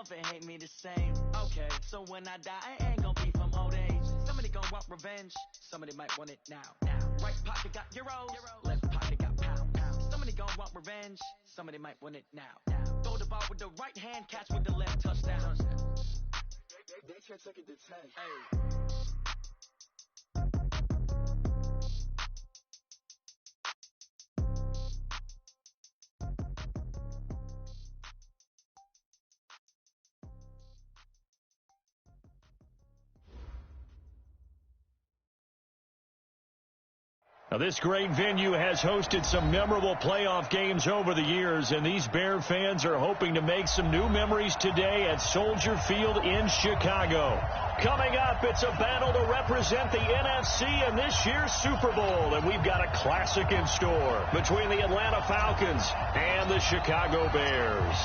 love and hate me the same. Okay, so when I die, I ain't gonna be from old age. Somebody gonna want revenge, somebody might want it now. Right pocket got euros, left pocket got pound. Somebody gonna want revenge, somebody might want it now. Throw the ball with the right hand, catch with the left, touchdown. They can't take it to 10. Hey. Now, this great venue has hosted some memorable playoff games over the years, and these Bear fans are hoping to make some new memories today at Soldier Field in Chicago. Coming up, it's a battle to represent the NFC in this year's Super Bowl, and we've got a classic in store between the Atlanta Falcons and the Chicago Bears.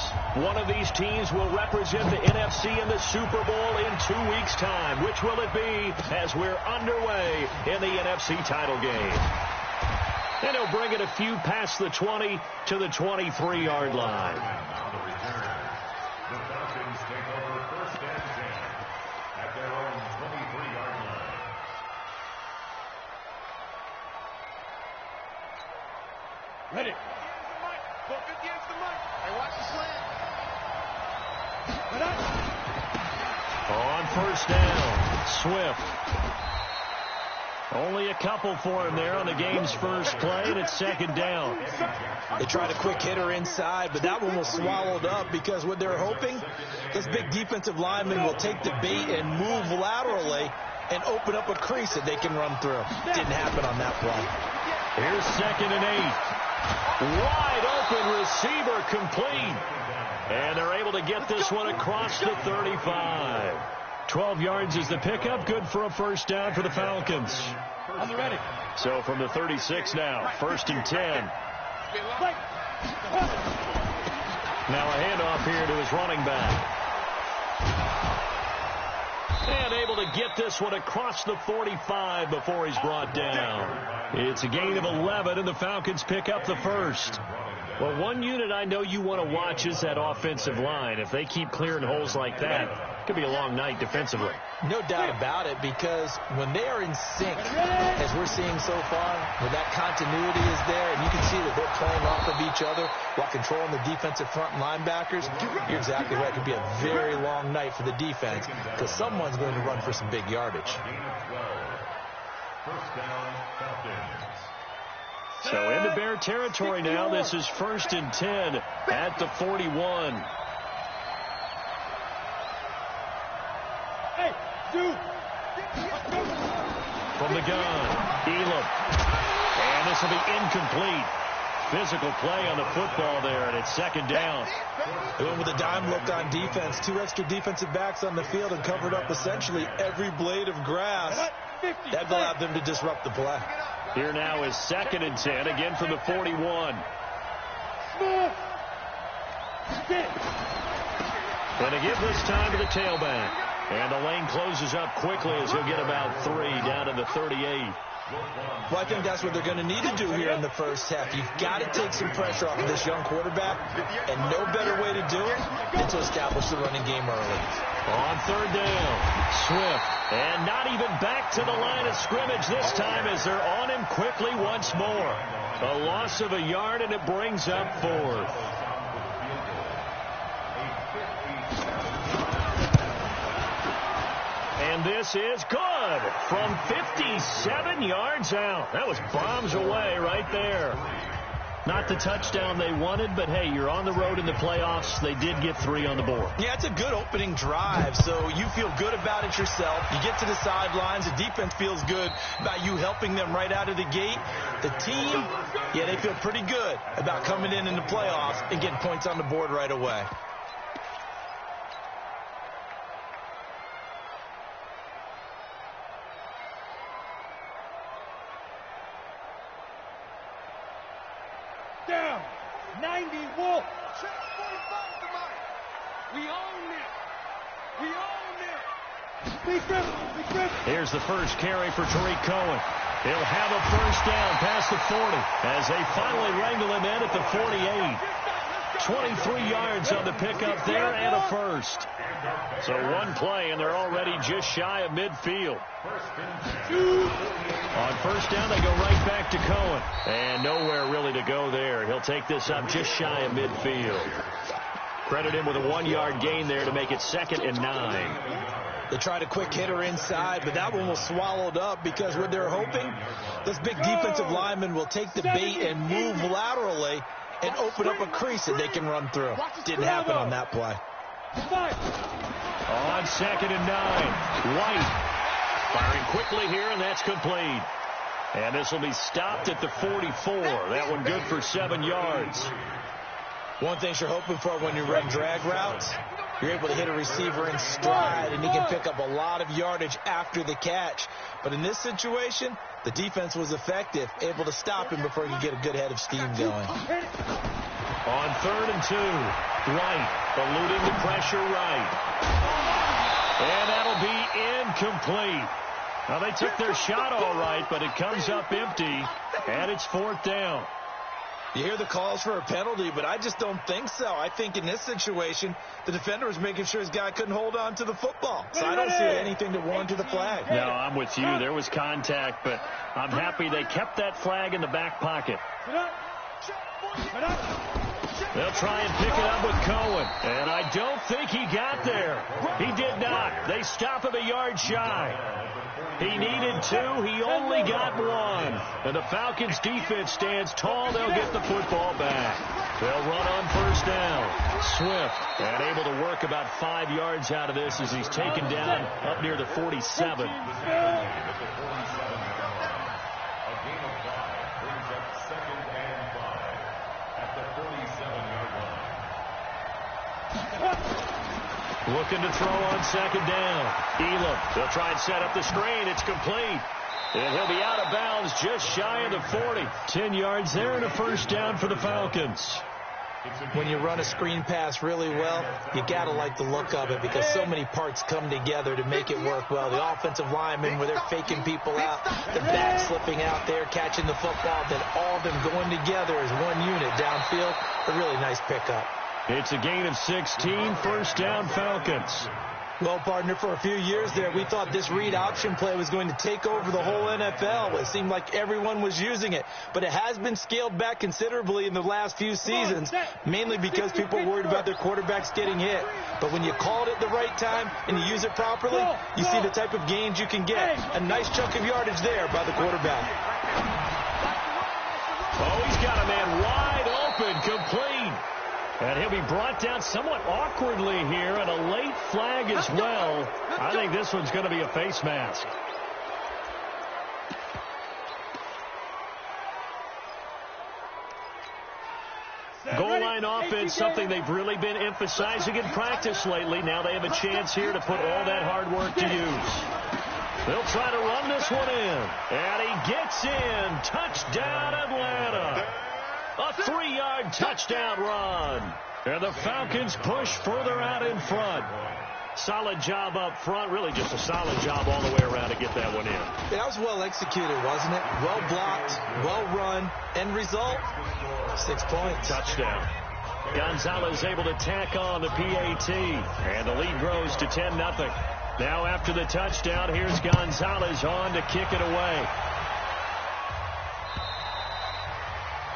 One of these teams will represent the NFC in the Super Bowl in 2 weeks' time. Which will it be as we're underway in the NFC title game? And he'll bring it a few past the 20 to the 23-yard line. The Falcons take over first and 10 at their own 23-yard line. Ready. Go 50 against the mic. Hey, watch the slant. On first down, Swift. Only a couple for him there on the game's first play, and it's second down. They tried a quick hitter inside, but that one was swallowed up because what they're hoping, this big defensive lineman will take the bait and move laterally and open up a crease that they can run through. Didn't happen on that play. Here's 2nd and 8. Wide open receiver complete. And they're able to get this one across the 35. 12 yards is the pickup. Good for a first down for the Falcons. I'm ready. So from the 36 now, 1st and 10. Now a handoff here to his running back. And able to get this one across the 45 before he's brought down. It's a gain of 11, and the Falcons pick up the first. Well, one unit I know you want to watch is that offensive line. If they keep clearing holes like that, it could be a long night defensively. No doubt about it, because when they are in sync, as we're seeing so far, where that continuity is there, and you can see that they're playing off of each other while controlling the defensive front linebackers, you're exactly right. It could be a very long night for the defense because someone's going to run for some big yardage. First down, Falcons. So into Bear territory now. This is 1st and 10 at the 41. Hey, dude. From the gun, Elam. And this will be incomplete. Physical play on the football there, and it's 2nd down. Doing with a dime look on defense. 2 extra defensive backs on the field and covered up essentially every blade of grass. That allowed them to disrupt the play. Here now is 2nd and 10, again from the 41. Going to give this time to the tailback. And the lane closes up quickly as he'll get about 3 down to the 38. Well, I think that's what they're going to need to do here in the first half. You've got to take some pressure off of this young quarterback, and no better way to do it than to establish the running game early. On 3rd down, Swift, and not even back to the line of scrimmage this time as they're on him quickly once more. A loss of a yard, and it brings up 4th. And this is good from 57 yards out. That was bombs away right there. Not the touchdown they wanted, but hey, you're on the road in the playoffs. They did get 3 on the board. Yeah, it's a good opening drive, so you feel good about it yourself. You get to the sidelines. The defense feels good about you helping them right out of the gate. The team, yeah, they feel pretty good about coming in the playoffs and getting points on the board right away. Down. 90 Wolf. We own it. We own it. Big Griffin. Here's the first carry for Tariq Cohen. He'll have a first down past the 40 as they finally wrangle him in at the 48. 23 yards on the pickup there and a first. So one play, and they're already just shy of midfield. On first down, they go right back to Cohen. And nowhere really to go there. He'll take this up just shy of midfield. Credit him with a 1-yard gain there to make it 2nd and 9. They tried a quick hitter inside, but that one was swallowed up because what they're hoping, this big defensive lineman will take the bait and move laterally and open up a crease that they can run through. Didn't happen on that play. On 2nd and 9, White firing quickly here, and that's complete. And this will be stopped at the 44. That one good for 7 yards. One thing you're hoping for when you run drag routes, you're able to hit a receiver in stride, and he can pick up a lot of yardage after the catch. But in this situation, the defense was effective, able to stop him before he could get a good head of steam going. On 3rd and 2, White eluding the pressure right. And that'll be incomplete. Now, they took their shot all right, but it comes up empty, and it's 4th down. You hear the calls for a penalty, but I just don't think so. I think in this situation, the defender was making sure his guy couldn't hold on to the football. So I don't see anything to warrant to the flag. No, I'm with you. There was contact, but I'm happy they kept that flag in the back pocket. They'll try and pick it up with Cohen, and I don't think he got there. He did not. They stop him a yard shy. He needed 2. He only got 1. And the Falcons' defense stands tall. They'll get the football back. They'll run on first down. Swift, and able to work about 5 yards out of this as he's taken down up near the 47. Looking to throw on 2nd down. Elam, they'll try and set up the screen. It's complete. And he'll be out of bounds just shy of the 40. 10 yards there and a first down for the Falcons. When you run a screen pass really well, you got to like the look of it because so many parts come together to make it work well. The offensive linemen, where they're faking people out, the back slipping out there, catching the football, then all of them going together as one unit downfield. A really nice pickup. It's a gain of 16, first down Falcons. Well, partner, for a few years there, we thought this read option play was going to take over the whole NFL. It seemed like everyone was using it, but it has been scaled back considerably in the last few seasons, mainly because people are worried about their quarterbacks getting hit. But when you call it at the right time and you use it properly, you see the type of gains you can get. A nice chunk of yardage there by the quarterback. Oh, he's got a man wide open, complete. And he'll be brought down somewhat awkwardly here, and a late flag as well. I think this one's going to be a face mask. Goal line offense, something they've really been emphasizing in practice lately. Now they have a chance here to put all that hard work to use. They'll try to run this one in. And he gets in. Touchdown, Atlanta. A 3-yard touchdown run. And the Falcons push further out in front. Solid job up front. Really just a solid job all the way around to get that one in. That was well executed, wasn't it? Well blocked, well run. End result, 6 points. Touchdown. Gonzalez able to tack on the PAT. And the lead grows to 10-0. Now after the touchdown, here's Gonzalez on to kick it away.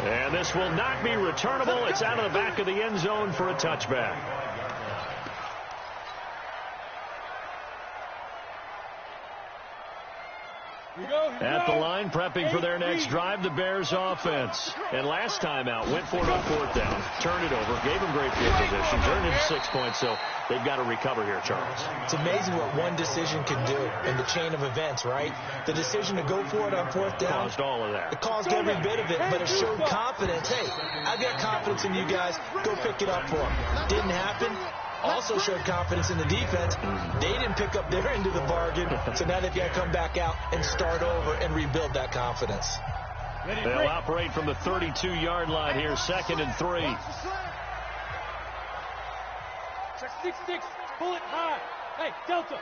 And this will not be returnable. It's out of the back of the end zone for a touchback. At the line, prepping for their next drive, the Bears offense. And last time out, went for it on 4th down, turned it over, gave them great field position, turned it to 6 points, so they've got to recover here, Charles. It's amazing what one decision can do in the chain of events, right? The decision to go for it on 4th down. Caused all of that. It caused every bit of it, but it showed confidence. Hey, I've got confidence in you guys. Go pick it up for them. Didn't happen. Also showed confidence in the defense. They didn't pick up their end of the bargain, so now they've got to come back out and start over and rebuild that confidence. They'll operate from the 32-yard line here, 2nd and 3. Check 6-6, pull it high. Hey, Delta.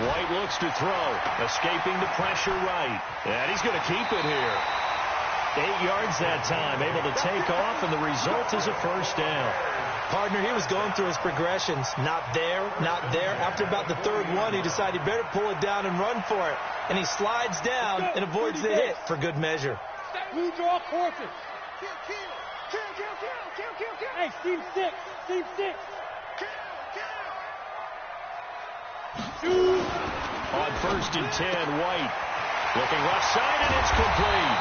White looks to throw, escaping the pressure right. And he's going to keep it here. 8 yards that time, able to take off, and the result is a first down. Partner, he was going through his progressions. Not there, not there. After about the third one, he decided he better pull it down and run for it. And he slides down and avoids the hit for good measure. Blue draw forces. Hey, Steve 6. Steve 6. On 1st and 10, White looking left side, and it's complete.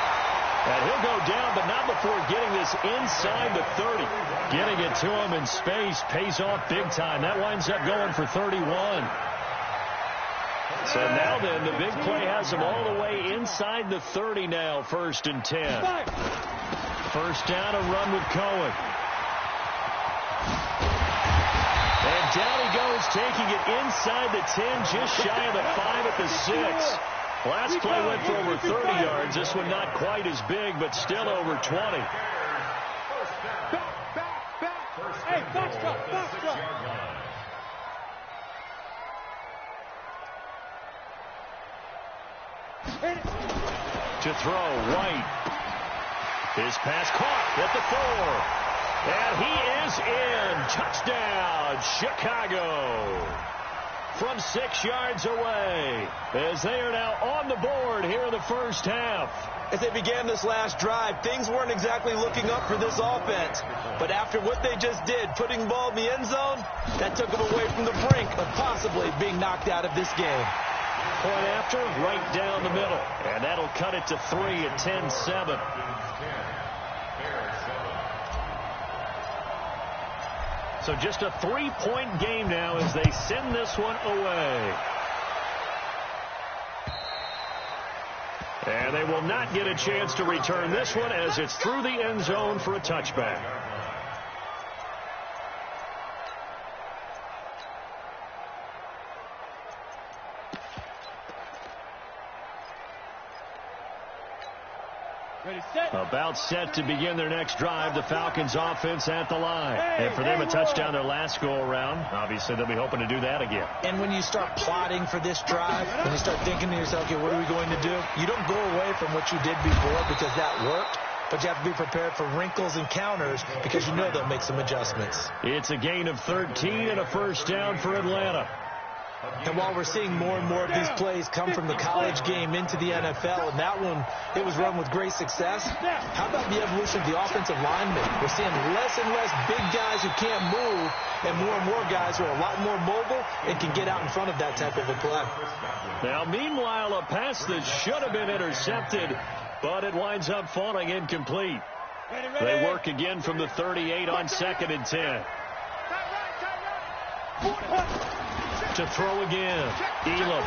And he'll go down, but not before getting this inside the 30. Getting it to him in space pays off big time. That winds up going for 31. So now then, the big play has him all the way inside the 30 now, 1st and 10. First down, a run with Cohen. And down he goes, taking it inside the 10, just shy of the 5 at the 6. Last play went for over 30 yards. This one not quite as big, but still over 20. Hey, box truck, box truck. To throw, White. His pass caught at the 4. And he is in. Touchdown, Chicago. From 6 yards away, as they are now on the board here in the first half. As they began this last drive, things weren't exactly looking up for this offense. But after what they just did, putting the ball in the end zone, that took them away from the brink of possibly being knocked out of this game. Point after, right down the middle. And that'll cut it to 3 at 10-7. So just a 3-point game now as they send this one away. And they will not get a chance to return this one as it's through the end zone for a touchback. About set to begin their next drive. The Falcons offense at the line. And for them, a touchdown their last go-around. Obviously, they'll be hoping to do that again. And when you start plotting for this drive, when you start thinking to yourself, okay, what are we going to do? You don't go away from what you did before because that worked. But you have to be prepared for wrinkles and counters because you know they'll make some adjustments. It's a gain of 13 and a first down for Atlanta. And while we're seeing more and more of these plays come from the college game into the NFL, and that one, it was run with great success, how about the evolution of the offensive linemen? We're seeing less and less big guys who can't move and more guys who are a lot more mobile and can get out in front of that type of a play. Now, meanwhile, a pass that should have been intercepted, but it winds up falling incomplete. They work again from the 38 on 2nd and 10. To throw again, Elam.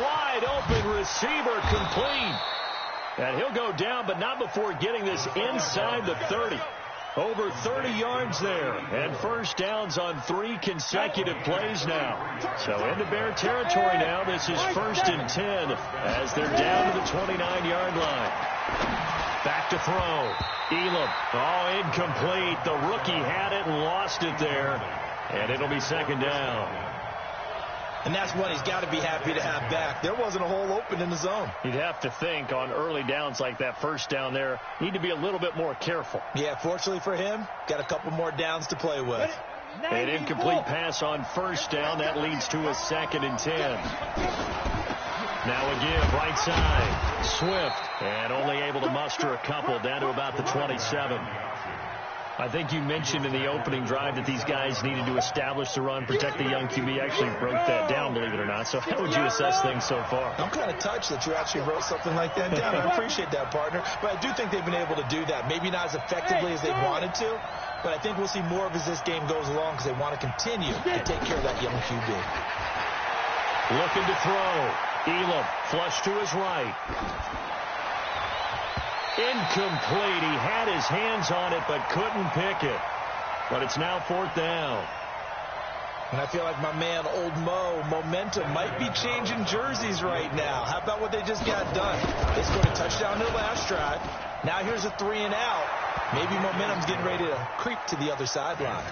Wide open receiver, complete. And he'll go down, but not before getting this inside the 30. Over 30 yards there, and first downs on 3 consecutive plays now. So into Bear territory now. This is 1st and 10 as they're down to the 29-yard line. Back to throw. Elam. Oh, incomplete. The rookie had it and lost it there. And it'll be 2nd down. And that's what he's got to be happy to have back. There wasn't a hole open in the zone. You'd have to think on early downs like that first down there, need to be a little bit more careful. Yeah, fortunately for him, got a couple more downs to play with. An incomplete pass on first down. That leads to a 2nd and 10. Now again, right side. Swift. And only able to muster a couple down to about the 27. I think you mentioned in the opening drive that these guys needed to establish the run, protect the young QB. Actually wrote that down, believe it or not. So how would you assess things so far? I'm kind of touched that you actually wrote something like that down. I appreciate that, partner. But I do think they've been able to do that. Maybe not as effectively as they wanted to, but I think we'll see more of as this game goes along because they want to continue to take care of that young QB. Looking to throw. Elam, flush to his right. Incomplete. He had his hands on it, but couldn't pick it. But it's now 4th down. And I feel like my man, Old Mo, momentum might be changing jerseys right now. How about what they just got done? They scored a touchdown their last drive. Now here's a 3 and out. Maybe momentum's getting ready to creep to the other sideline.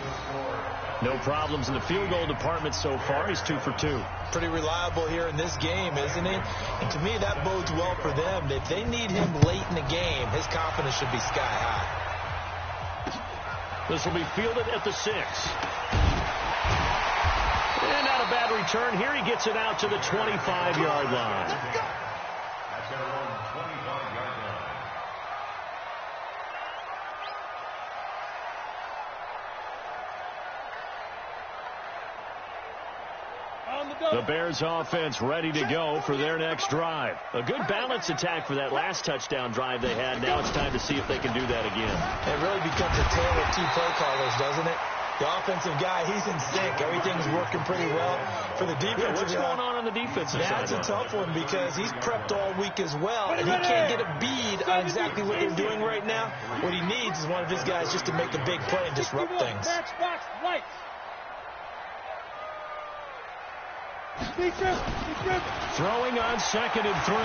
No problems in the field goal department so far. He's 2 for 2. Pretty reliable here in this game, isn't he? And to me, that bodes well for them. If they need him late in the game, his confidence should be sky high. This will be fielded at the 6. And not a bad return. Here he gets it out to the 25-yard line. That's their own 25-yard line. The Bears offense ready to go for their next drive. A good balance attack for that last touchdown drive they had. Now it's time to see if they can do that again. It really becomes a tale of two play callers, doesn't it? The offensive guy, he's in sync. Everything's working pretty well. For the defensive what's going on the defensive side? That's a tough one because he's prepped all week as well, and he can't get a bead on exactly what they're doing right now. What he needs is one of his guys just to make a big play and disrupt things. Throwing on 2nd and 3.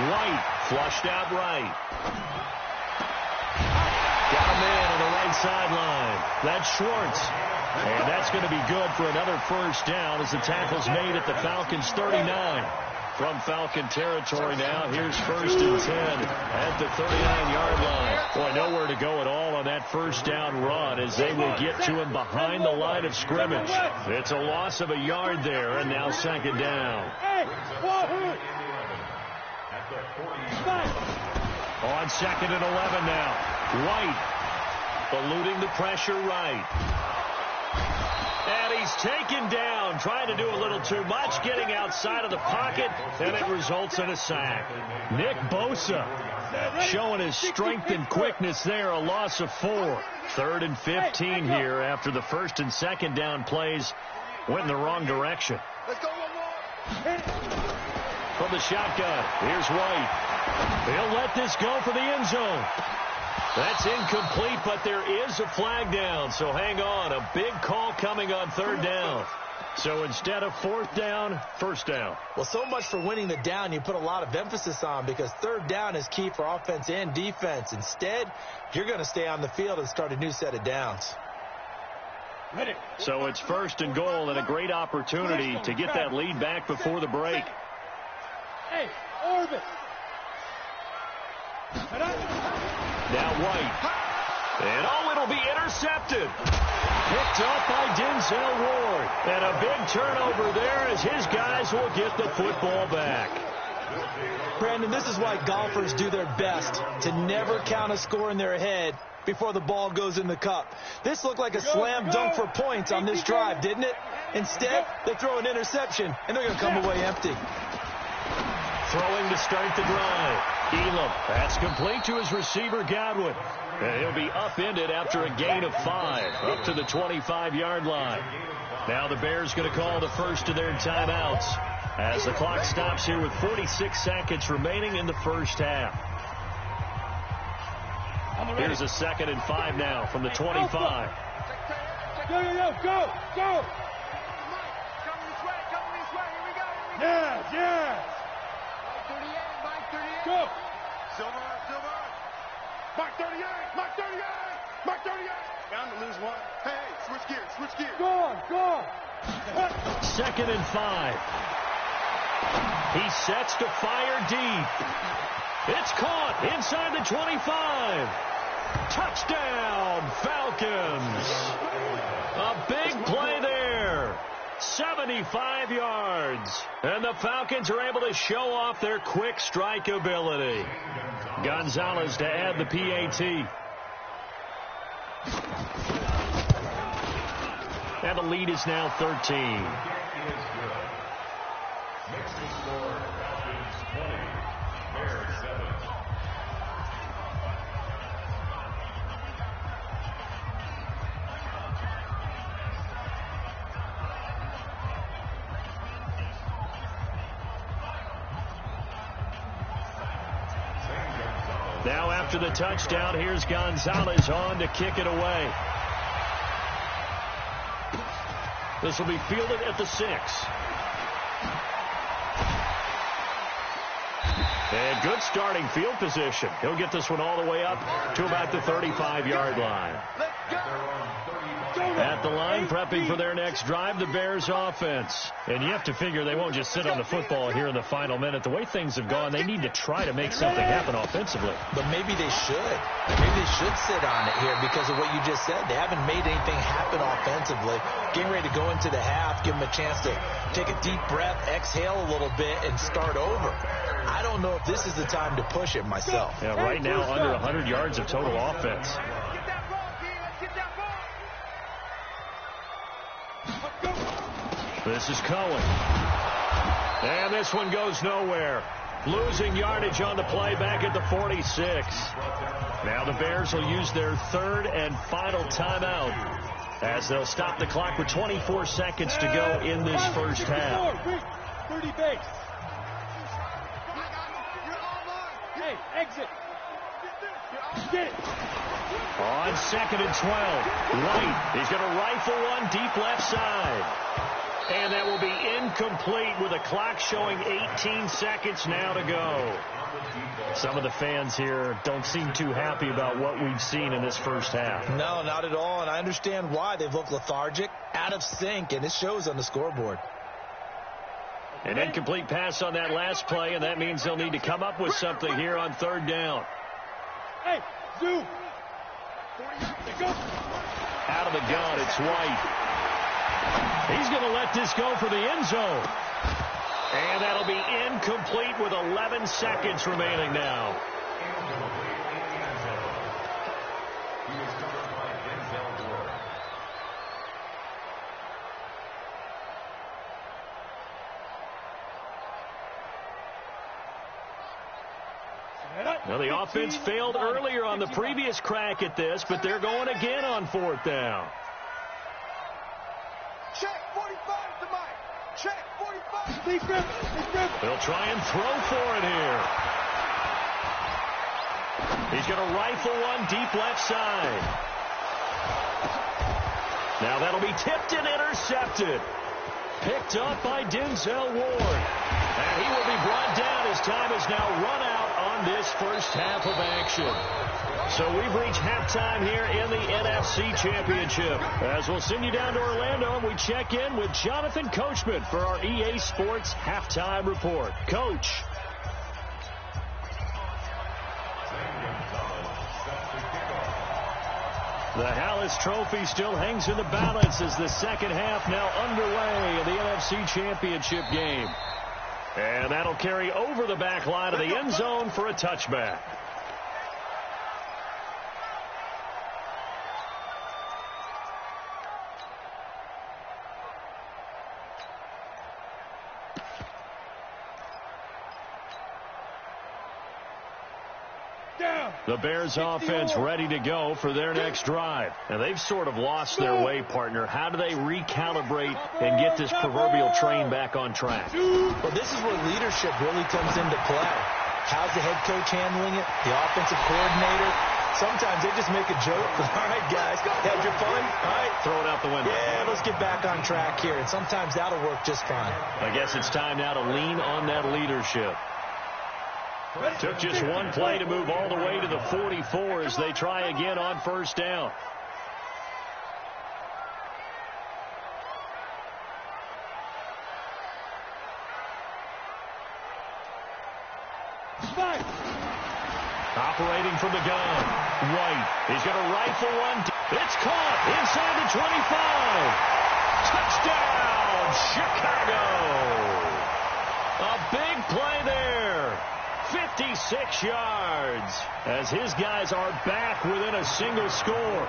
White flushed out right. Got him in on the right sideline. That's Schwartz. And that's going to be good for another first down as the tackle's made at the Falcons' 39. From Falcon territory now, here's 1st and 10 at the 39-yard line. Boy, nowhere to go at all on that first down run as they will get to him behind the line of scrimmage. It's a loss of a yard there, and now 2nd down. On 2nd and 11 now. White eluding the pressure right. And he's taken down, trying to do a little too much, getting outside of the pocket, and it results in a sack. Nick Bosa showing his strength and quickness there, a loss of 4. 3rd and 15 here after the 1st and 2nd down plays went in the wrong direction. Let's go one more. From the shotgun, here's White. He'll let this go for the end zone. That's incomplete, but there is a flag down, so hang on. A big call coming on 3rd down. So instead of 4th down, 1st down. Well, so much for winning the down you put a lot of emphasis on because 3rd down is key for offense and defense. Instead, you're going to stay on the field and start a new set of downs. So it's 1st and goal and a great opportunity to get that lead back before the break. Hey, orbit. Now White. And it'll be intercepted. Picked up by Denzel Ward. And a big turnover there as his guys will get the football back. Brandon, this is why golfers do their best to never count a score in their head before the ball goes in the cup. This looked like a slam dunk for points on this drive, didn't it? Instead, they throw an interception, and they're going to come away empty. Throwing to start the drive. Elam, that's complete to his receiver, Godwin. And he'll be upended after a gain of 5, up to the 25-yard line. Now the Bears going to call the first of their timeouts as the clock stops here with 46 seconds remaining in the first half. Here's a 2nd and 5 now from the 25. Go. Yeah. Go. Silver. Mark 38. Bound to lose one. Hey, switch gears. Go on. 2nd and 5. He sets to fire deep. It's caught inside the 25. Touchdown, Falcons. A big play there. 75 yards. And the Falcons are able to show off their quick strike ability. Gonzalez to add the PAT. And the lead is now 13. Next to score, Falcons 20, Bears 7. Now after the touchdown, here's Gonzalez on to kick it away. This will be fielded at the 6. And good starting field position. He'll get this one all the way up to about the 35-yard line. At the line, prepping for their next drive, the Bears offense. And you have to figure they won't just sit on the football here in the final minute. The way things have gone, they need to try to make something happen offensively. But maybe they should. Maybe they should sit on it here because of what you just said. They haven't made anything happen offensively. Getting ready to go into the half, give them a chance to take a deep breath, exhale a little bit, and start over. I don't know if this is the time to push it myself. Yeah, right now, under 100 yards of total offense. This is Cohen. And this one goes nowhere. Losing yardage on the play back at the 46. Now the Bears will use their third and final timeout as they'll stop the clock with 24 seconds to go in this first half. 30 base. Hey, exit. Get it. On 2nd and 12. White is going to rifle one deep left side. And that will be incomplete with a clock showing 18 seconds now to go. Some of the fans here don't seem too happy about what we've seen in this first half. No, not at all, and I understand why. They've looked lethargic, out of sync, and it shows on the scoreboard. An incomplete pass on that last play, and that means they'll need to come up with something here on third down. Hey, zoom. Out of the gun, it's White. He's going to let this go for the end zone. And that'll be incomplete with 11 seconds remaining now. Now, the offense failed earlier on the previous crack at this, but they're going again on fourth down. Check 45 to Mike. Check 45. They'll try and throw for it here. He's going to rifle one deep left side. Now that'll be tipped and intercepted. Picked up by Denzel Ward. And he will be brought down as time has now run out on this first half of action. So we've reached halftime here in the NFC Championship. As we'll send you down to Orlando, and we check in with Jonathan Coachman for our EA Sports Halftime Report. Coach. The Hallis Trophy still hangs in the balance as the second half now underway in the NFC Championship game. And that'll carry over the back line of the end zone for a touchback. The Bears offense ready to go for their next drive. And they've sort of lost their way, partner. How do they recalibrate and get this proverbial train back on track? Well, this is where leadership really comes into play. How's the head coach handling it? The offensive coordinator? Sometimes they just make a joke. All right, guys, had your fun? All right. Throw it out the window. Yeah, let's get back on track here. And sometimes that'll work just fine. I guess it's time now to lean on that leadership. Took just one play to move all the way to the 44 as they try again on first down. Operating from the gun. White. He's going to rifle one. It's caught inside the 25. Touchdown, Chicago. A big play there. 56 yards as his guys are back within a single score.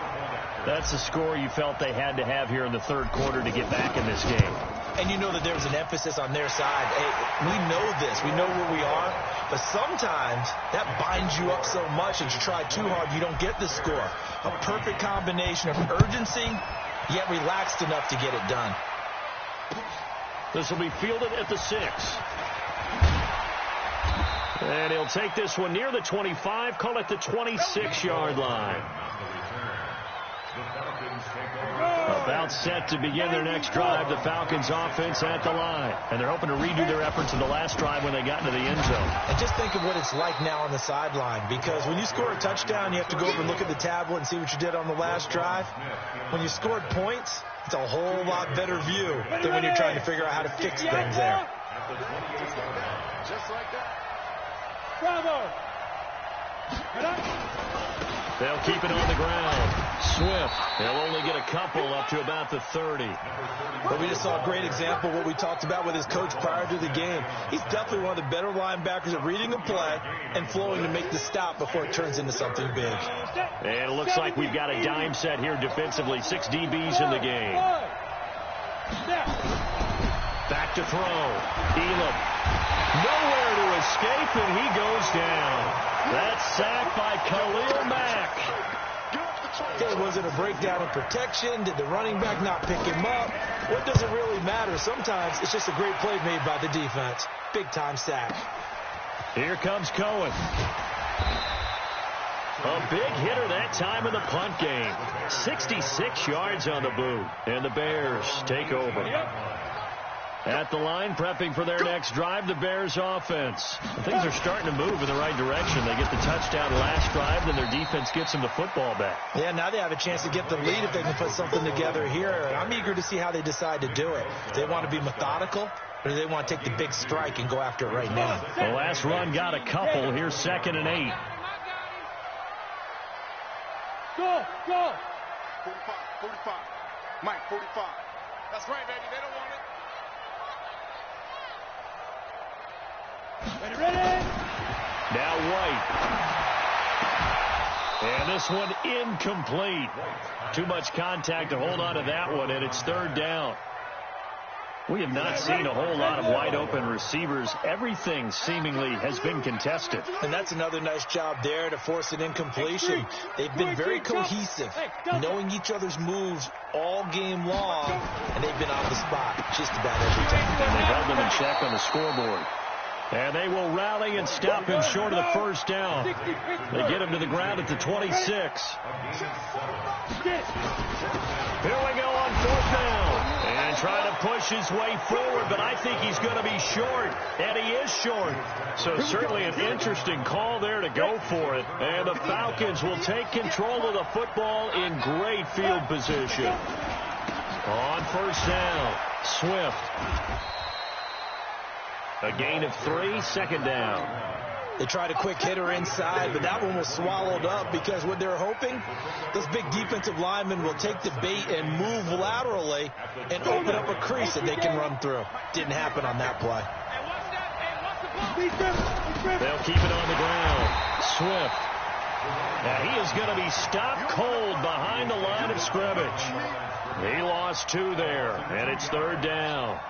That's the score you felt they had to have here in the third quarter to get back in this game. And you know that there was an emphasis on their side. Hey, we know this. We know where we are. But sometimes that binds you up so much that you try too hard, you don't get the score. A perfect combination of urgency, yet relaxed enough to get it done. This will be fielded at the 6. And he'll take this one near the 25, call it the 26-yard line. The Falcons take over. About set to begin their next drive. The Falcons offense at the line. And they're hoping to redo their efforts in the last drive when they got into the end zone. And just think of what it's like now on the sideline. Because when you score a touchdown, you have to go over and look at the tablet and see what you did on the last drive. When you scored points, it's a whole lot better view than when you're trying to figure out how to fix things there. Just like that. Bravo. They'll keep it on the ground. Swift. They'll only get a couple up to about the 30. But we just saw a great example of what we talked about with his coach prior to the game. He's definitely one of the better linebackers at reading a play and flowing to make the stop before it turns into something big. And it looks like we've got a dime set here defensively. 6 DBs in the game. Back to throw. Elam. Nowhere to escape, and he goes down. That's sacked by Khalil Mack. Okay, was it a breakdown in protection? Did the running back not pick him up? What does it really matter? Sometimes it's just a great play made by the defense. Big-time sack. Here comes Cohen. A big hitter that time in the punt game. 66 yards on the boot. And the Bears take over. At the line, prepping for their next drive, the Bears offense. Things are starting to move in the right direction. They get the touchdown last drive, then their defense gets them the football back. Yeah, now they have a chance to get the lead if they can put something together here. And I'm eager to see how they decide to do it. Do they want to be methodical, or do they want to take the big strike and go after it right now? The last run got a couple. Here's 2nd and 8. Go, go. 45, 45. Mike, 45. That's right, baby. They don't want it. Ready? Now White. And this one incomplete. Too much contact to hold on to that one, and it's 3rd down. We have not seen a whole lot of wide-open receivers. Everything seemingly has been contested. And that's another nice job there to force an incompletion. They've been very cohesive, knowing each other's moves all game long, and they've been on the spot just about every time. And they held them in check on the scoreboard. And they will rally and stop him short of the 1st down. They get him to the ground at the 26. Here we go on 4th down. And trying to push his way forward, but I think he's going to be short. And he is short. So certainly an interesting call there to go for it. And the Falcons will take control of the football in great field position. On 1st down, Swift. A gain of 3, 2nd down. They tried a quick hitter inside, but that one was swallowed up because what they're hoping, those big defensive linemen will take the bait and move laterally and open up a crease that they can run through. Didn't happen on that play. They'll keep it on the ground. Swift. Now he is going to be stopped cold behind the line of scrimmage. He lost 2 there, and it's 3rd down.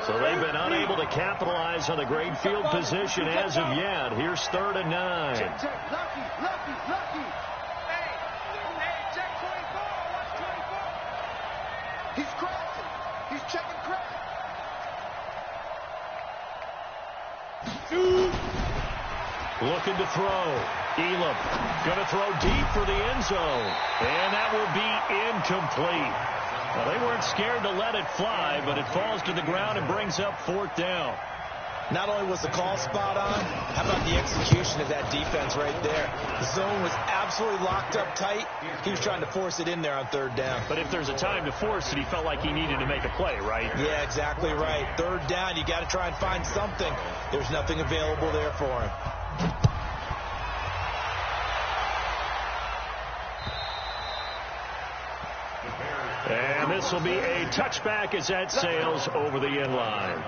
So they've been unable to capitalize on the great field position as of yet. Here's 3rd and 9. Lucky. Hey, check 24. Watch 24. He's crafty. He's checking craft. Looking to throw. Elam going to throw deep for the end zone. And that will be incomplete. Well, they weren't scared to let it fly, but it falls to the ground and brings up 4th down. Not only was the call spot on, how about the execution of that defense right there? The zone was absolutely locked up tight. He was trying to force it in there on 3rd down. But if there's a time to force it, he felt like he needed to make a play, right? Yeah, exactly right. 3rd down, you got to try and find something. There's nothing available there for him. And this will be a touchback as that sails over the end line.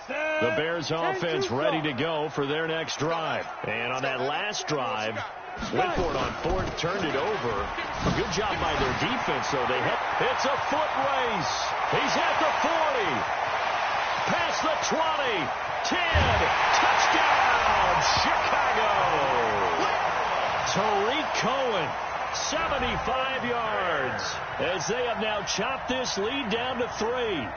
The Bears offense ready to go for their next drive. And on that last drive, went for it on 4th, turned it over. A good job by their defense, though. It's a foot race. He's at the 40. Past the 20. 10. Touchdown, Chicago. Tariq Cohen, 75 yards, as they have now chopped this lead down to 3.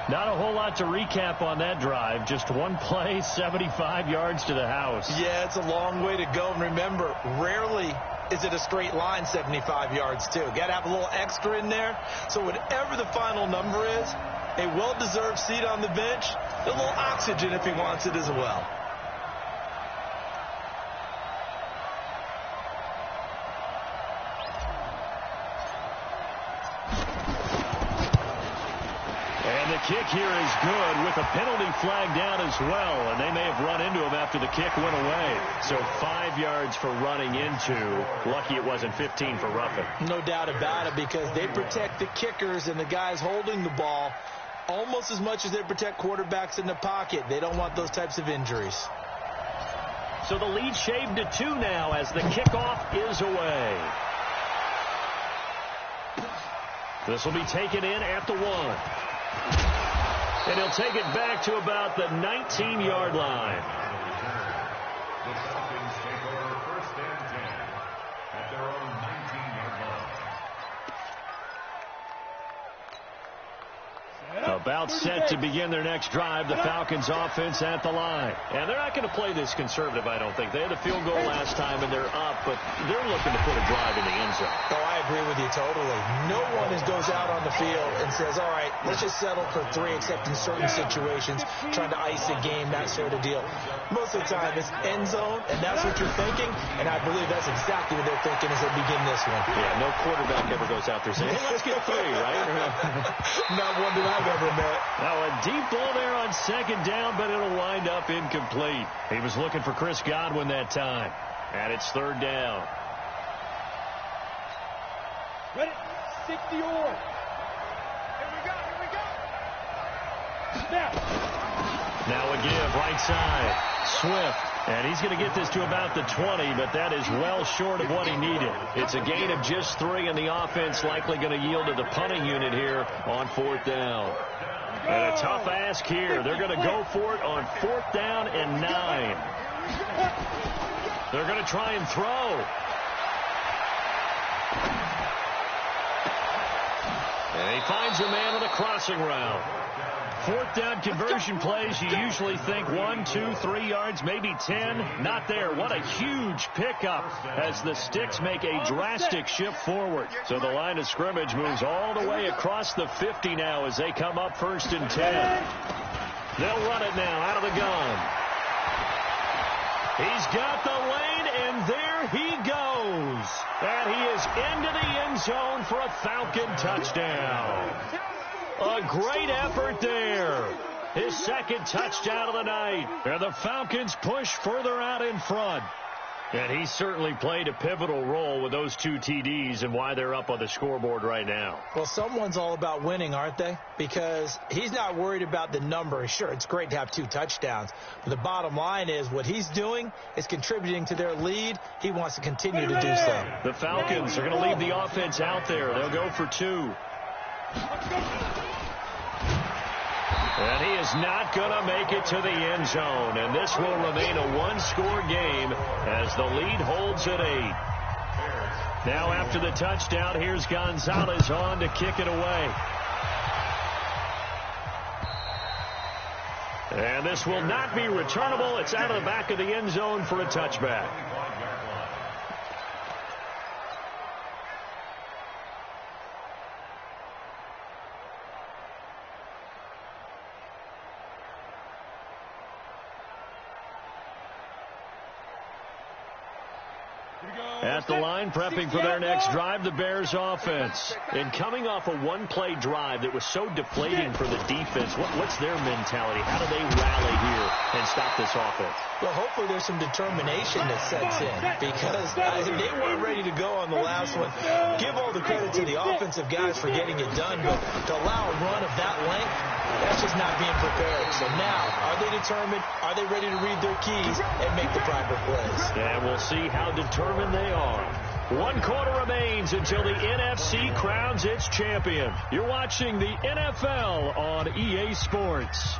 Not a whole lot to recap on that drive. Just one play, 75 yards to the house. Yeah, it's a long way to go. And remember, rarely is it a straight line 75 yards, too. Got to have a little extra in there. So whatever the final number is, a well-deserved seat on the bench, a little oxygen if he wants it as well. And the kick here is good with a penalty flag down as well. And they may have run into him after the kick went away. So 5 yards for running into. Lucky it wasn't 15 for roughing. No doubt about it, because they protect the kickers and the guys holding the ball almost as much as they protect quarterbacks in the pocket. They don't want those types of injuries. So the lead shaved to 2 now as the kickoff is away. This will be taken in at the 1. And he'll take it back to about the 19-yard line. The Falcons take over 1st and 10 at their own 19-yard line. About set to begin their next drive. The Falcons offense at the line. And they're not going to play this conservative, I don't think. They had a field goal last time, and they're up, but they're looking to put a drive in the end zone. Oh, I agree with you totally. No one goes out on the field and says, all right, let's just settle for 3, except in certain situations, trying to ice a game, that sort of deal. Most of the time, it's end zone, and that's what you're thinking, and I believe that's exactly what they're thinking as they begin this one. Yeah, no quarterback ever goes out there saying, hey, let's get 3, right? Not one that I've ever met. Now a deep ball there on 2nd down, but it'll wind up incomplete. He was looking for Chris Godwin that time. And it's 3rd down. Ready? 60 or. Here we go. Snap. Now a give right side. Swift. And he's going to get this to about the 20, but that is well short of what he needed. It's a gain of just 3, and the offense likely going to yield to the punting unit here on 4th down. And a tough ask here. They're going to go for it on 4th down and 9. They're going to try and throw. And he finds a man on a crossing route. 4th down conversion plays, you usually think 1, 2, 3 yards, maybe 10. Not there. What a huge pickup as the Sticks make a drastic shift forward. So the line of scrimmage moves all the way across the 50 now as they come up 1st and 10. They'll run it now out of the gun. He's got the lane, and there he goes. And he is into the end zone for a Falcon touchdown. A great effort there. His 2nd touchdown of the night. And the Falcons push further out in front. And he certainly played a pivotal role with those 2 TDs and why they're up on the scoreboard right now. Well, someone's all about winning, aren't they? Because he's not worried about the number. Sure, it's great to have 2 touchdowns. But the bottom line is what he's doing is contributing to their lead. He wants to continue to do so. The Falcons are going to leave the offense out there. They'll go for 2. And he is not going to make it to the end zone. And this will remain a 1-score game as the lead holds at 8. Now after the touchdown, here's Gonzalez on to kick it away. And this will not be returnable. It's out of the back of the end zone for a touchback. At the line, prepping for their next drive, the Bears offense. And coming off a 1-play drive that was so deflating for the defense, what's their mentality? How do they rally here and stop this offense? Well, hopefully there's some determination that sets in because they weren't ready to go on the last one. Give all the credit to the offensive guys for getting it done, but to allow a run of that length, that's just not being prepared. So now, are they determined? Are they ready to read their keys and make the proper plays? And we'll see how determined they are. 1 quarter remains until the NFC crowns its champion. You're watching the NFL on EA Sports.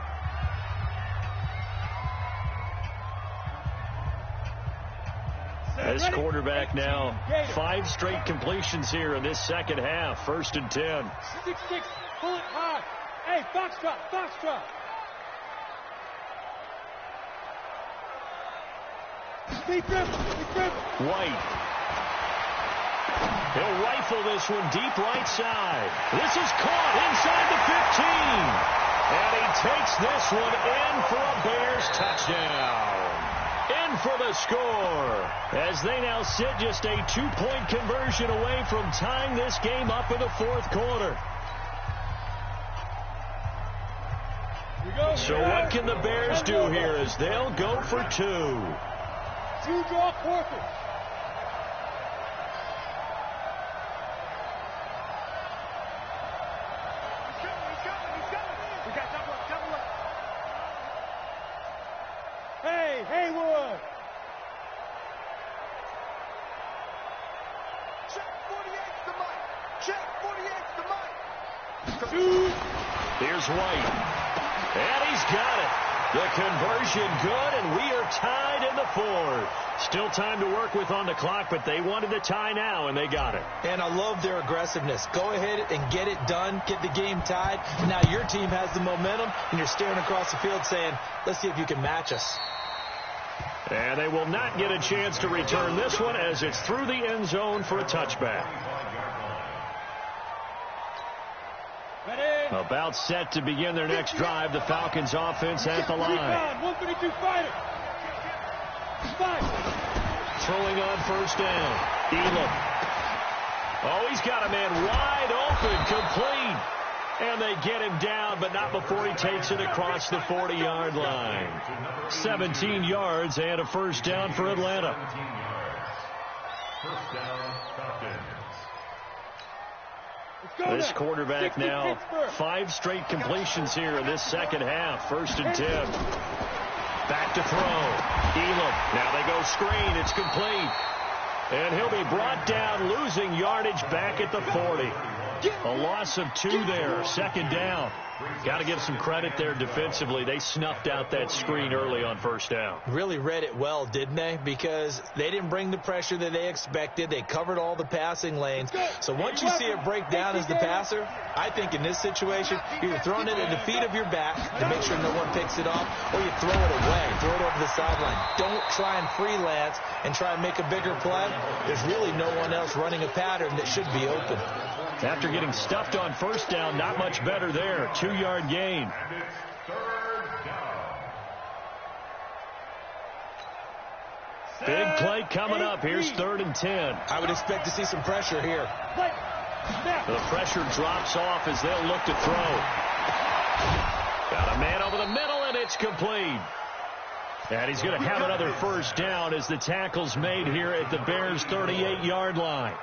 This quarterback now, 5 straight completions here in this second half. 1st and 10. 6-6, pull it high. Hey, foxtrot, foxtrot. Deep dribble, deep dribble. White. He'll rifle this one deep right side. This is caught inside the 15. And he takes this one in for a Bears touchdown. In for the score. As they now sit just a 2-point conversion away from tying this game up in the fourth quarter. So what can the Bears do here as they'll go for two? Two draw quarters. Hey, Haywood. Check 48's the mic. Check 48's the mic. Two. Here's White. And he's got it. The conversion good, and we are tied in the fourth. Still time to work with on the clock, but they wanted the tie now, and they got it. And I love their aggressiveness. Go ahead and get it done. Get the game tied. Now your team has the momentum, and you're staring across the field saying, let's see if you can match us. And they will not get a chance to return this one as it's through the end zone for a touchback. Ready. About set to begin their next drive. The Falcons offense at the line. 132 fighter. Five. Throwing on first down. Elam. Oh, he's got a man wide open, complete. And they get him down, but not before he takes it across the 40-yard line. 17 yards and a first down for Atlanta. First down, Falcons. This quarterback now 5 straight completions here in this second half. First and 10. Back to throw. Elam. Now they go screen. It's complete. And he'll be brought down, losing yardage back at the 40. A loss of 2 there. Second down. Got to give some credit there defensively. They snuffed out that screen early on first down. Really read it well, didn't they? Because they didn't bring the pressure that they expected. They covered all the passing lanes. So once you see it break down as the passer, I think in this situation, you're throwing it at the feet of your back to make sure no one picks it off, or you throw it away, throw it over the sideline. Don't try and freelance and try and make a bigger play. There's really no one else running a pattern that should be open. After getting stuffed on first down, not much better there. 2-yard gain. And it's third down. Big play coming up. Here's 3rd and 10. I would expect to see some pressure here. The pressure drops off as they'll look to throw. Got a man over the middle, and it's complete. And he's going to have another first down as the tackle's made here at the Bears' 38-yard line.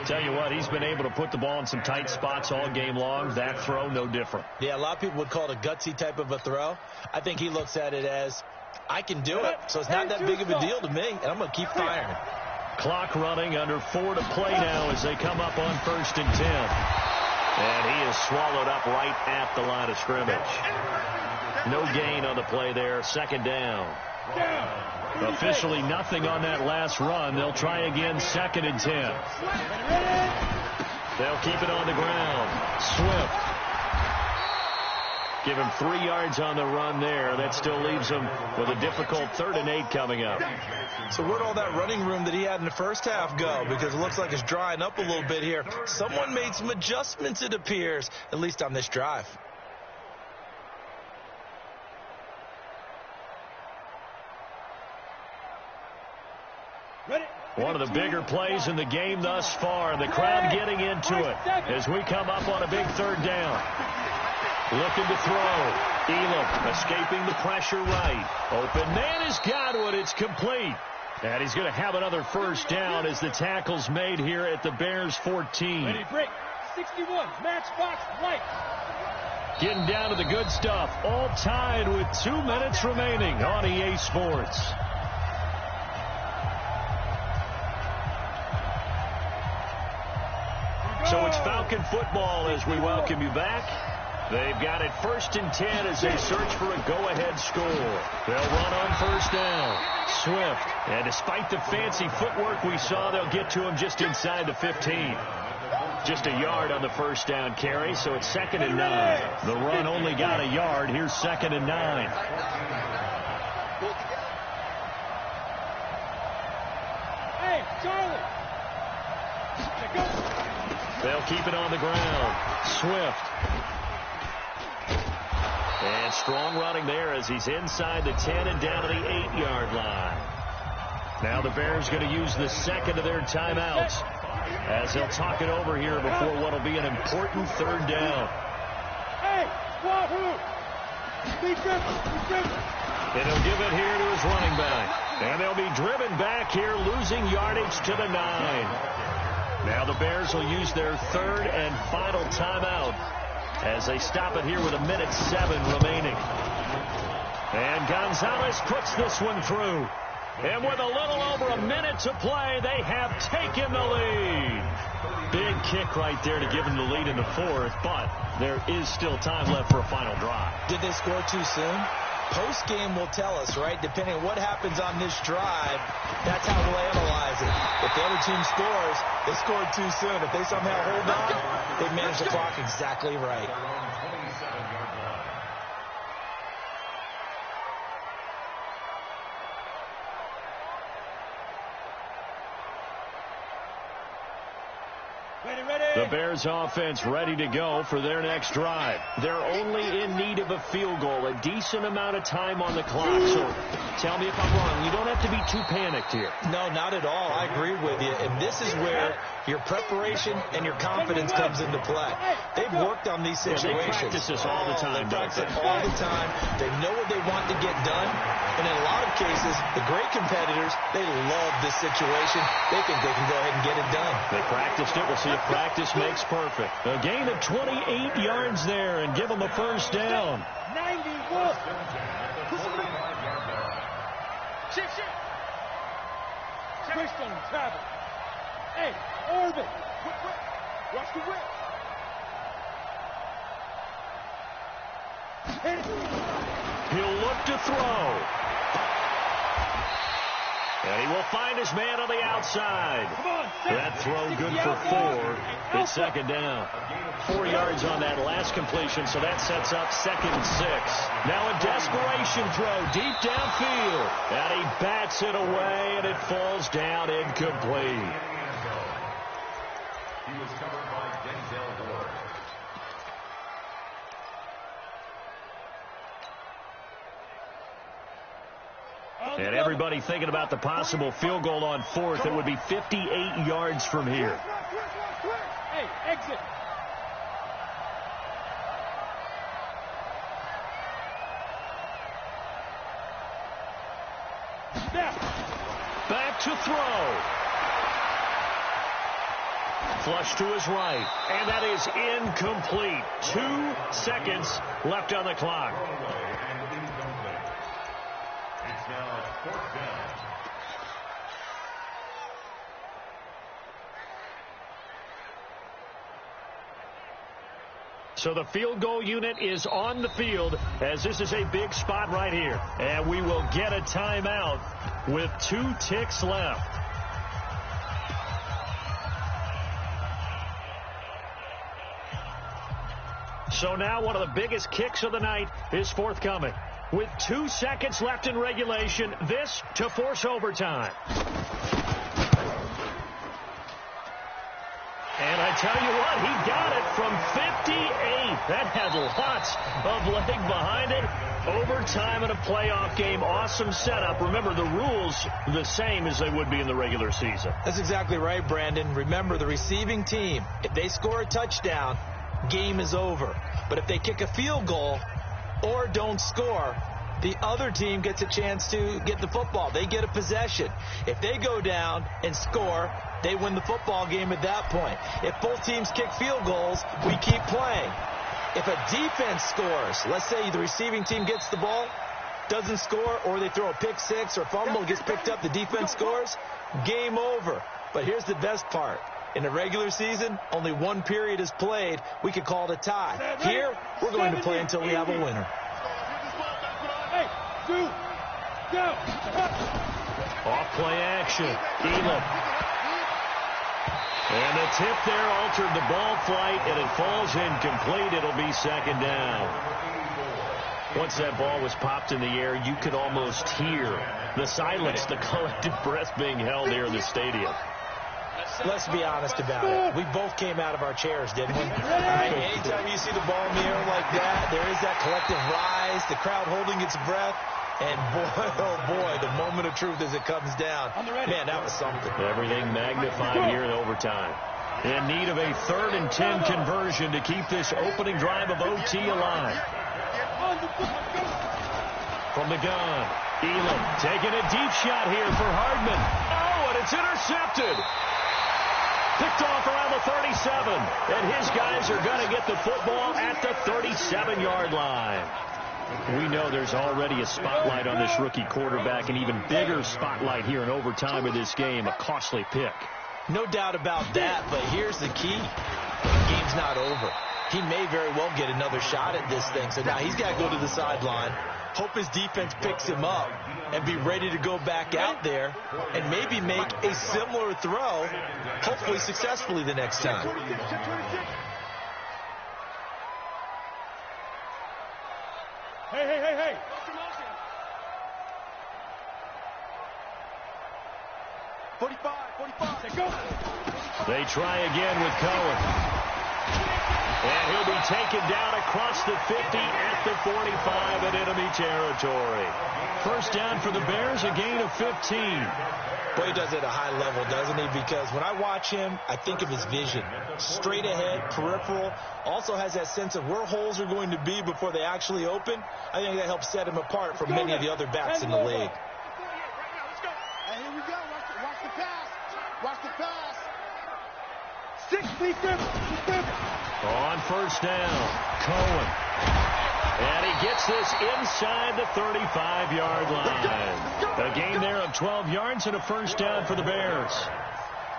Tell you what, he's been able to put the ball in some tight spots all game long. That throw, no different. Yeah, a lot of people would call it a gutsy type of a throw. I think he looks at it as, I can do it, so it's not that big of a deal to me, and I'm going to keep firing. Clock running, under 4 to play now as they come up on 1st and 10. And he is swallowed up right at the line of scrimmage. No gain on the play there. Second down. Officially nothing on that last run. They'll try again 2nd and 10. They'll keep it on the ground. Swift. Give him 3 yards on the run there. That still leaves him with a difficult 3rd and 8 coming up. So where'd all that running room that he had in the first half go? Because it looks like it's drying up a little bit here. Someone made some adjustments, it appears, at least on this drive. One of the bigger plays in the game thus far. The crowd getting into it as we come up on a big 3rd down. Looking to throw. Elam escaping the pressure right. Open man has got one. It's complete. And he's going to have another first down as the tackle's made here at the Bears 14. Ready, break. 61, Matchbox Light. Getting down to the good stuff. All tied with 2 minutes remaining on EA Sports. So it's Falcon football as we welcome you back. They've got it 1st and 10 as they search for a go-ahead score. They'll run on first down. Swift. And despite the fancy footwork we saw, they'll get to him just inside the 15. Just a yard on the first down carry, so it's 2nd and 9. The run only got a yard. Here's 2nd and 9. Hey, Charlie. They'll keep it on the ground. Swift. And strong running there as he's inside the 10 and down to the 8-yard line. Now the Bears going to use the second of their timeouts as they'll talk it over here before what will be an important 3rd down. Hey, Wahoo! Be driven. And he'll give it here to his running back. And they'll be driven back here, losing yardage to the 9. Now the Bears will use their 3rd and final timeout as they stop it here with 1:07 remaining. And Gonzalez puts this one through. And with a little over a minute to play, they have taken the lead. Big kick right there to give them the lead in the 4th, but there is still time left for a final drive. Did they score too soon? Post-game will tell us, right? Depending on what happens on this drive, that's how we'll analyze it. If the other team scores, they scored too soon. If they somehow hold on, they manage the clock exactly right. The Bears offense ready to go for their next drive. They're only in need of a field goal, a decent amount of time on the clock. So tell me if I'm wrong. You don't have to be too panicked here. No, not at all. I agree with you. And this is where your preparation and your confidence comes into play. They've worked on these situations. They practice this all the time, don't they? All the time. They know what they want to get done. And in a lot of cases, the great competitors, they love this situation. They think they can go ahead and get it done. They practiced it. We'll see if practice makes perfect. A gain of 28 yards there and give them a first down. 91. Shift. Twist on him, Travis. Hey, orbit. Watch the whip. Hit it. He'll look to throw. And he will find his man on the outside. That throw good for 4. It's 2nd down. 4 yards on that last completion, so that sets up 2nd and 6. Now a desperation throw deep downfield. And he bats it away, and it falls down incomplete. He was covered by Denzel Ward. And everybody thinking about the possible field goal on 4th. It would be 58 yards from here. Hey, exit. Back to throw. Flush to his right. And that is incomplete. 2 seconds left on the clock. It's now 4th down. So the field goal unit is on the field as this is a big spot right here. And we will get a timeout with 2 ticks left. So now one of the biggest kicks of the night is forthcoming. With 2 seconds left in regulation, this to force overtime. And I tell you what, he got it from 58. That had lots of leg behind it. Overtime in a playoff game. Awesome setup. Remember, the rules the same as they would be in the regular season. That's exactly right, Brandon. Remember, the receiving team, if they score a touchdown, game is over. But if they kick a field goal or don't score, the other team gets a chance to get the football. They get a possession. If they go down and score, they win the football game at that point. If both teams kick field goals, we keep playing. If a defense scores, let's say the receiving team gets the ball, doesn't score, or they throw a pick six or fumble, gets picked up, the defense scores, game over. But here's the best part. In the regular season, only 1 period is played. We could call it a tie. Here, we're going to play until we have a winner. Hey, 2, go. Off play action. Elam. And the tip there altered the ball flight, and it falls incomplete. It'll be second down. Once that ball was popped in the air, you could almost hear the silence, the collective breath being held here in the stadium. Let's be honest about it. We both came out of our chairs, didn't we? Anytime you see the ball in the air like that, there is that collective rise, the crowd holding its breath. And boy, oh boy, the moment of truth as it comes down. Man, that was something. Everything magnified here in overtime. In need of a 3rd and 10 conversion to keep this opening drive of OT alive. From the gun, Elam taking a deep shot here for Hardman. Oh, and it's intercepted. Picked off around the 37. And his guys are going to get the football at the 37-yard line. We know there's already a spotlight on this rookie quarterback, an even bigger spotlight here in overtime of this game, a costly pick. No doubt about that, but here's the key. The game's not over. He may very well get another shot at this thing, so now he's got to go to the sideline, hope his defense picks him up, and be ready to go back out there and maybe make a similar throw, hopefully successfully the next time. Hey. 45. They try again with Cohen. And he'll be taken down across the 50 at the 45 in enemy territory. First down for the Bears, a gain of 15. Boy, he does it at a high level, doesn't he? Because when I watch him, I think of his vision. Straight ahead, peripheral. Also has that sense of where holes are going to be before they actually open. I think that helps set him apart from many of the other backs in the league. And here we go. Watch the pass. Watch the pass. 6 feet. On first down, Cohen. And he gets this inside the 35-yard line. A gain there of 12 yards and a first down for the Bears.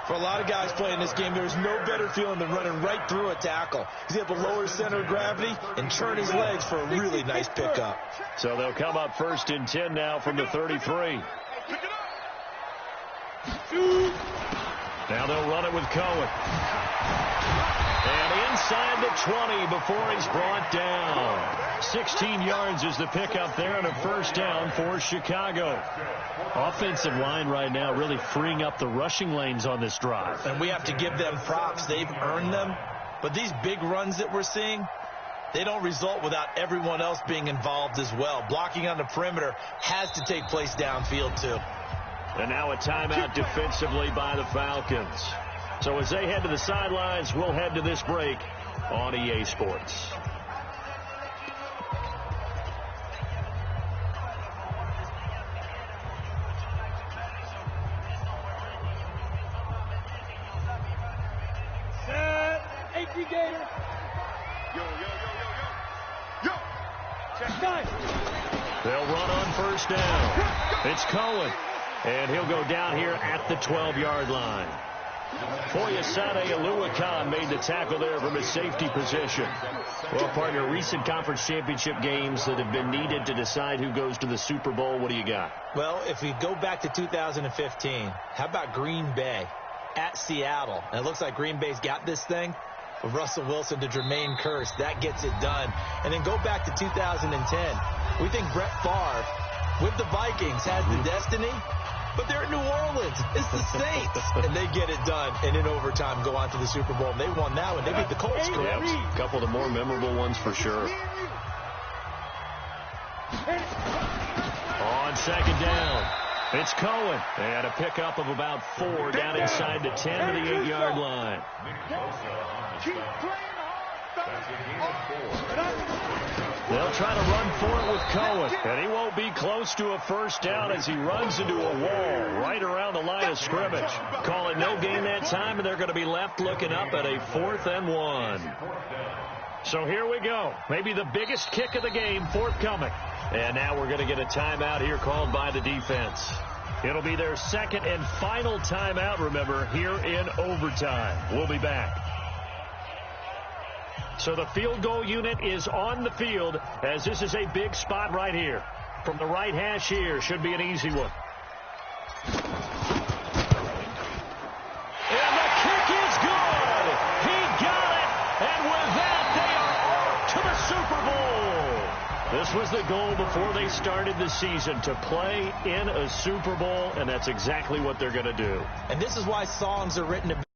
For a lot of guys playing this game, there's no better feeling than running right through a tackle. He's able to lower his center of gravity and turn his legs for a really nice pickup. So they'll come up 1st and 10 now from the 33. Now they'll run it with Cohen. And inside the 20 before he's brought down. 16 yards is the pickup there and a first down for Chicago. Offensive line right now really freeing up the rushing lanes on this drive. And we have to give them props. They've earned them. But these big runs that we're seeing, they don't result without everyone else being involved as well. Blocking on the perimeter has to take place downfield too. And now a timeout defensively by the Falcons. So as they head to the sidelines, we'll head to this break on EA Sports. Set. 18 Gator. Yo. Check 9. They'll run on first down. It's Cohen. And he'll go down here at the 12-yard line. Foyesade Aluakan made the tackle there from his safety position. Well, partner, recent conference championship games that have been needed to decide who goes to the Super Bowl, what do you got? Well, if we go back to 2015, how about Green Bay at Seattle? And it looks like Green Bay's got this thing. With Russell Wilson to Jermaine Kearse, that gets it done. And then go back to 2010. We think Brett Favre with the Vikings has the destiny. But they're in New Orleans. It's the Saints. And they get it done. And in overtime, go on to the Super Bowl. And they won that one. They beat the Colts. Yeah, a couple of the more memorable ones for sure. On second down, it's Cohen. And a pickup of about 4 down inside the 10 to the 8-yard line. They'll try to run for it with Cohen. And he won't be close to a first down as he runs into a wall right around the line of scrimmage. Call it no gain that time, and they're going to be left looking up at a 4th and 1. So here we go. Maybe the biggest kick of the game forthcoming. And now we're going to get a timeout here called by the defense. It'll be their second and final timeout, remember, here in overtime. We'll be back. So the field goal unit is on the field as this is a big spot right here. From the right hash here, should be an easy one. And the kick is good. This was the goal before they started the season, to play in a Super Bowl, and that's exactly what they're going to do. And this is why songs are written to